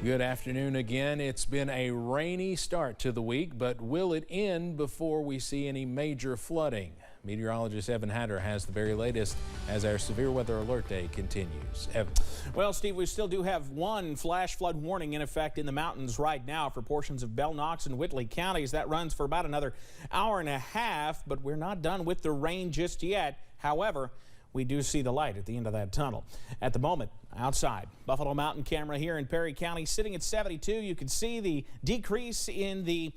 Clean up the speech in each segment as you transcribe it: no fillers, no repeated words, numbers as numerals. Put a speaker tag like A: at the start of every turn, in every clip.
A: Good afternoon again. It's been a rainy start to the week, but will it end before we see any major flooding? Meteorologist Evan Hatter has the very latest as our severe weather alert day continues. Evan.
B: Well, Steve, we still do have one flash flood warning in effect in the mountains right now for portions of Bell, Knox, and Whitley counties. That runs for about another hour and a half, but we're not done with the rain just yet. However, we do see the light at the end of that tunnel. At the moment, outside, Buffalo Mountain camera here in Perry County sitting at 72. You can see the decrease in the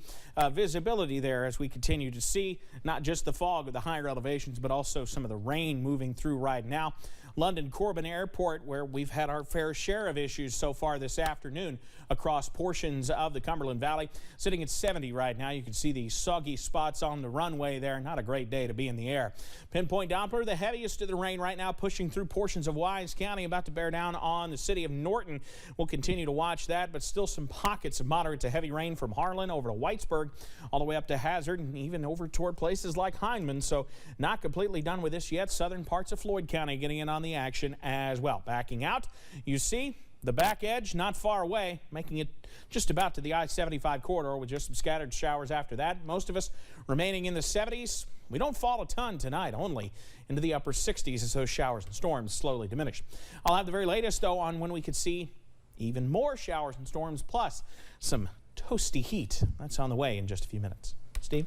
B: visibility there as we continue to see not just the fog of the higher elevations, but also some of the rain moving through right now. London Corbin Airport, where we've had our fair share of issues so far this afternoon across portions of the Cumberland Valley, sitting at 70 right now. You can see the soggy spots on the runway there. Not a great day to be in the air. Pinpoint Doppler, the heaviest of the rain right now, pushing through portions of Wise County, about to bear down on the city of Norton. We'll continue to watch that, but still some pockets of moderate to heavy rain from Harlan over to Whitesburg, all the way up to Hazard, and even over toward places like Hindman. So not completely done with this yet. Southern parts of Floyd County getting in on the action as well. Backing out, you see the back edge not far away, making it just about to the I-75 corridor with just some scattered showers after that. Most of us remaining in the 70s. We don't fall a ton tonight, only into the upper 60s as those showers and storms slowly diminish. I'll have the very latest, though, on when we could see even more showers and storms, plus some toasty heat. That's on the way in just a few minutes. Steve?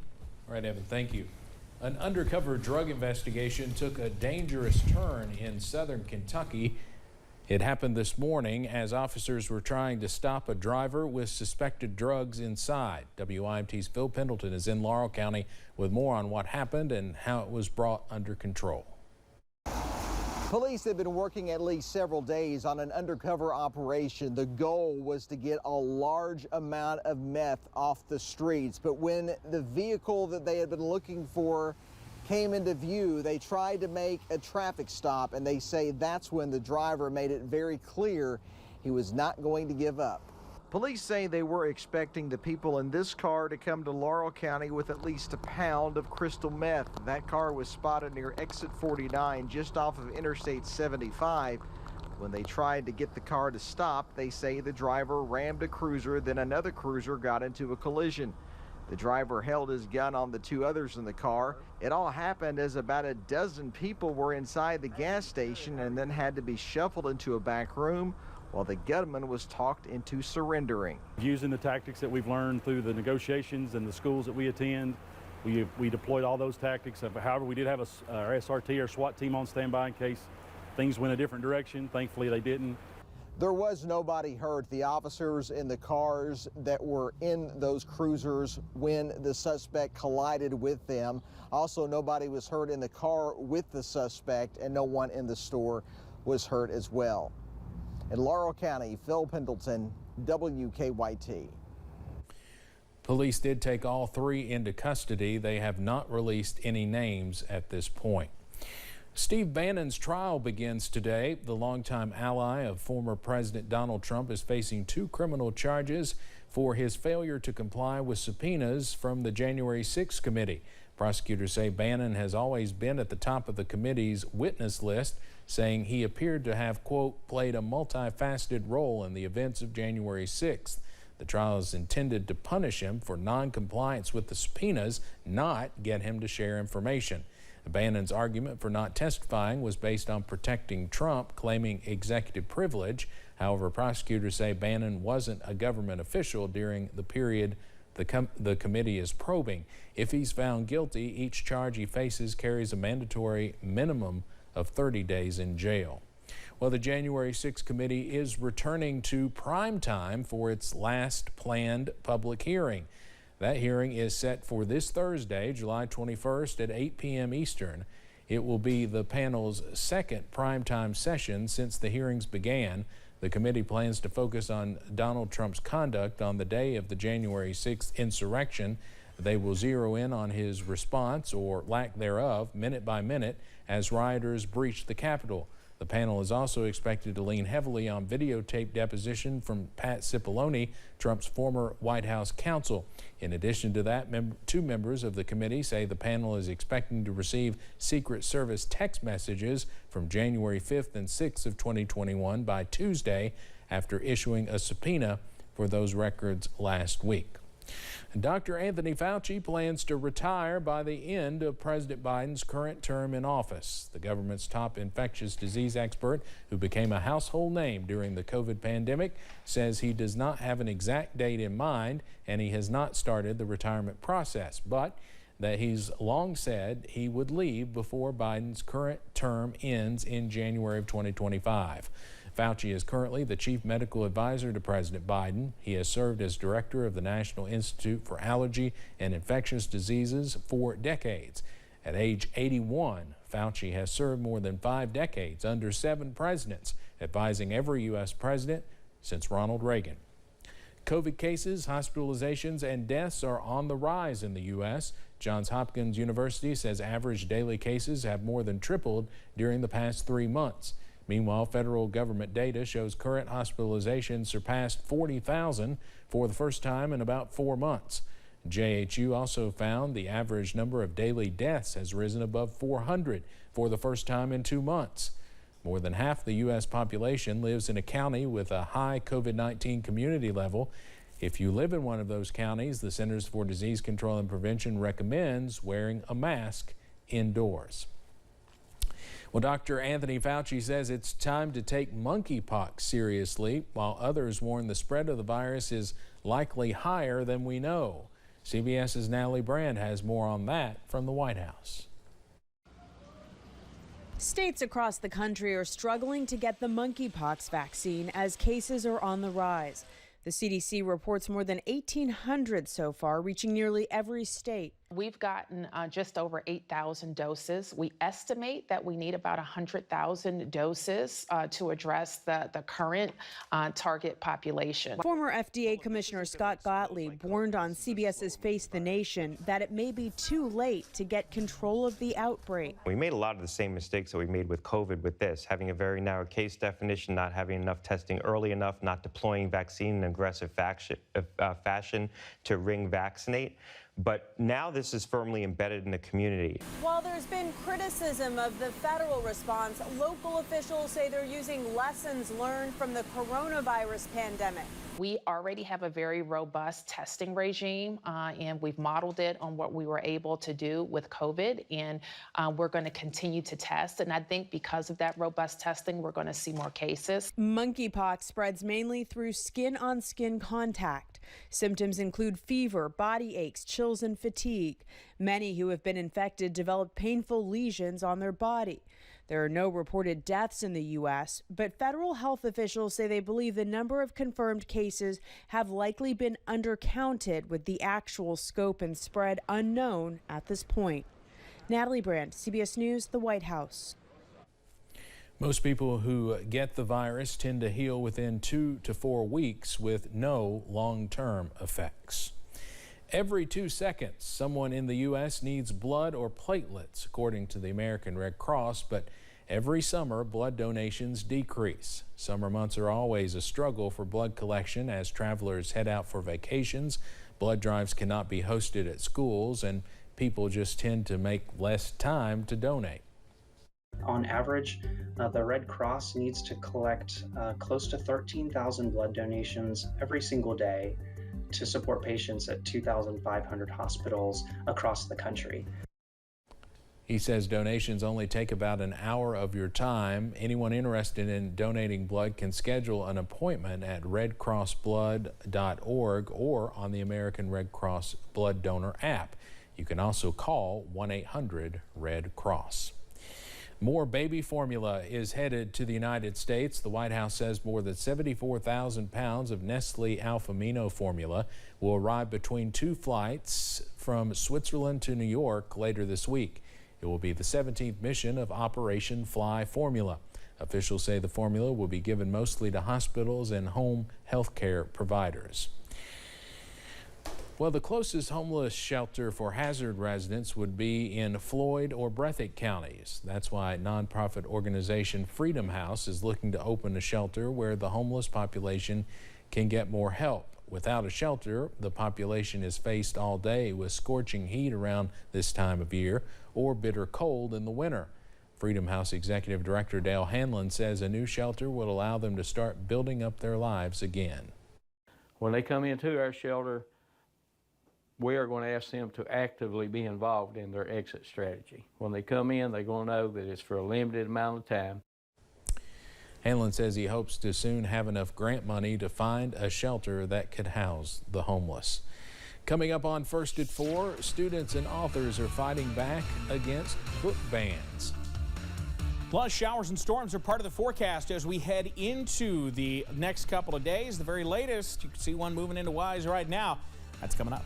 A: All right, Evan, thank you. An undercover drug investigation took a dangerous turn in southern Kentucky. It happened this morning as officers were trying to stop a driver with suspected drugs inside. WIMT's Phil Pendleton is in Laurel County with more on what happened and how it was brought under control.
C: Police have been working at least several days on an undercover operation. The goal was to get a large amount of meth off the streets. But when the vehicle that they had been looking for came into view, they tried to make a traffic stop, and they say that's when the driver made it very clear he was not going to give up. Police say they were expecting the people in this car to come to Laurel County with at least a pound of crystal meth. That car was spotted near exit 49 just off of Interstate 75. When they tried to get the car to stop, they say the driver rammed a cruiser, then another cruiser got into a collision. The driver held his gun on the two others in the car. It all happened as about a dozen people were inside the gas station and then had to be shuffled into a back room while the gunman was talked into surrendering.
D: Using the tactics that we've learned through the negotiations and the schools that we attend, we deployed all those tactics. However, we did have our SRT, our SWAT team on standby in case things went a different direction. Thankfully, they didn't.
C: There was nobody hurt. The officers in the cars that were in those cruisers when the suspect collided with them. Also, nobody was hurt in the car with the suspect, and no one in the store was hurt as well. In Laurel County, Phil Pendleton, WKYT.
A: Police did take all three into custody. They have not released any names at this point. Steve Bannon's trial begins today. The longtime ally of former President Donald Trump is facing 2 criminal charges for his failure to comply with subpoenas from the January 6th committee. Prosecutors say Bannon has always been at the top of the committee's witness list, saying he appeared to have, quote, played a multifaceted role in the events of January 6th. The trial is intended to punish him for non-compliance with the subpoenas, not get him to share information. Bannon's argument for not testifying was based on protecting Trump, claiming executive privilege. However, prosecutors say Bannon wasn't a government official during the period the committee is probing. If he's found guilty, each charge he faces carries a mandatory minimum of 30 days in jail. Well, the January 6th committee is returning to prime time for its last planned public hearing. That hearing is set for this Thursday, July 21st at 8 p.m. Eastern. It will be the panel's second primetime session since the hearings began. The committee plans to focus on Donald Trump's conduct on the day of the January 6th insurrection. They will zero in on his response, or lack thereof, minute by minute as rioters breached the Capitol. The panel is also expected to lean heavily on videotape deposition from Pat Cipollone, Trump's former White House counsel. In addition to that, 2 members of the committee say the panel is expecting to receive Secret Service text messages from January 5th and 6th of 2021 by Tuesday after issuing a subpoena for those records last week. Dr. Anthony Fauci plans to retire by the end of President Biden's current term in office. The government's top infectious disease expert, who became a household name during the COVID pandemic, says he does not have an exact date in mind and he has not started the retirement process, but that he's long said he would leave before Biden's current term ends in January of 2025. Fauci is currently the chief medical advisor to President Biden. He has served as director of the National Institute for Allergy and Infectious Diseases for decades. At age 81, Fauci has served more than 5 decades under 7 presidents, advising every U.S. president since Ronald Reagan. COVID cases, hospitalizations, and deaths are on the rise in the U.S. Johns Hopkins University says average daily cases have more than tripled during the past 3 months. Meanwhile, federal government data shows current hospitalizations surpassed 40,000 for the first time in about 4 months. JHU also found the average number of daily deaths has risen above 400 for the first time in 2 months. More than half the U.S. population lives in a county with a high COVID-19 community level. If you live in one of those counties, the Centers for Disease Control and Prevention recommends wearing a mask indoors. Well, Dr. Anthony Fauci says it's time to take monkeypox seriously, while others warn the spread of the virus is likely higher than we know. CBS's Natalie Brand has more on that from the White House.
E: States across the country are struggling to get the monkeypox vaccine as cases are on the rise. The CDC reports more than 1,800 so far, reaching nearly every state.
F: We've gotten just over 8,000 doses. We estimate that we need about 100,000 doses to address the current target population.
E: Former FDA Commissioner Scott Gottlieb warned on CBS's Face the Nation that it may be too late to get control of the outbreak.
G: We made a lot of the same mistakes that we made with COVID with this, having a very narrow case definition, not having enough testing early enough, not deploying vaccine in an aggressive fashion to ring vaccinate. But now this is firmly embedded in the community.
E: While there's been criticism of the federal response, local officials say they're using lessons learned from the coronavirus pandemic.
F: We already have a very robust testing regime, and we've modeled it on what we were able to do with COVID, and we're going to continue to test. And I think because of that robust testing, we're going to see more cases.
E: Monkeypox spreads mainly through skin-on-skin contact. Symptoms include fever, body aches, chills, and fatigue. Many who have been infected develop painful lesions on their body. There are no reported deaths in the U.S., but federal health officials say they believe the number of confirmed cases have likely been undercounted, with the actual scope and spread unknown at this point. Natalie Brand, CBS News, the White House.
A: Most people who get the virus tend to heal within 2 to 4 weeks with no long-term effects. Every 2 seconds, someone in the U.S. needs blood or platelets, according to the American Red Cross, but every summer, blood donations decrease. Summer months are always a struggle for blood collection as travelers head out for vacations. Blood drives cannot be hosted at schools, and people just tend to make less time to donate.
H: On average, the Red Cross needs to collect close to 13,000 blood donations every single day to support patients at 2,500 hospitals across the country.
A: He says donations only take about an hour of your time. Anyone interested in donating blood can schedule an appointment at redcrossblood.org or on the American Red Cross Blood Donor app. You can also call 1-800-RED-CROSS. More baby formula is headed to the United States. The White House says more than 74,000 pounds of Nestle Alfamino formula will arrive between 2 flights from Switzerland to New York later this week. It will be the 17th mission of Operation Fly Formula. Officials say the formula will be given mostly to hospitals and home health care providers. Well, the closest homeless shelter for Hazard residents would be in Floyd or Breathitt counties. That's why nonprofit organization Freedom House is looking to open a shelter where the homeless population can get more help. Without a shelter, the population is faced all day with scorching heat around this time of year or bitter cold in the winter. Freedom House Executive Director Dale Hanlon says a new shelter will allow them to start building up their lives again.
I: When they come into our shelter, we are going to ask them to actively be involved in their exit strategy. When they come in, they're going to know that it's for a limited amount of time.
A: Hanlon says he hopes to soon have enough grant money to find a shelter that could house the homeless. Coming up on First at 4, students and authors are fighting back against book bans.
B: Plus, showers and storms are part of the forecast as we head into the next couple of days. The very latest, you can see one moving into Wise right now. That's coming up.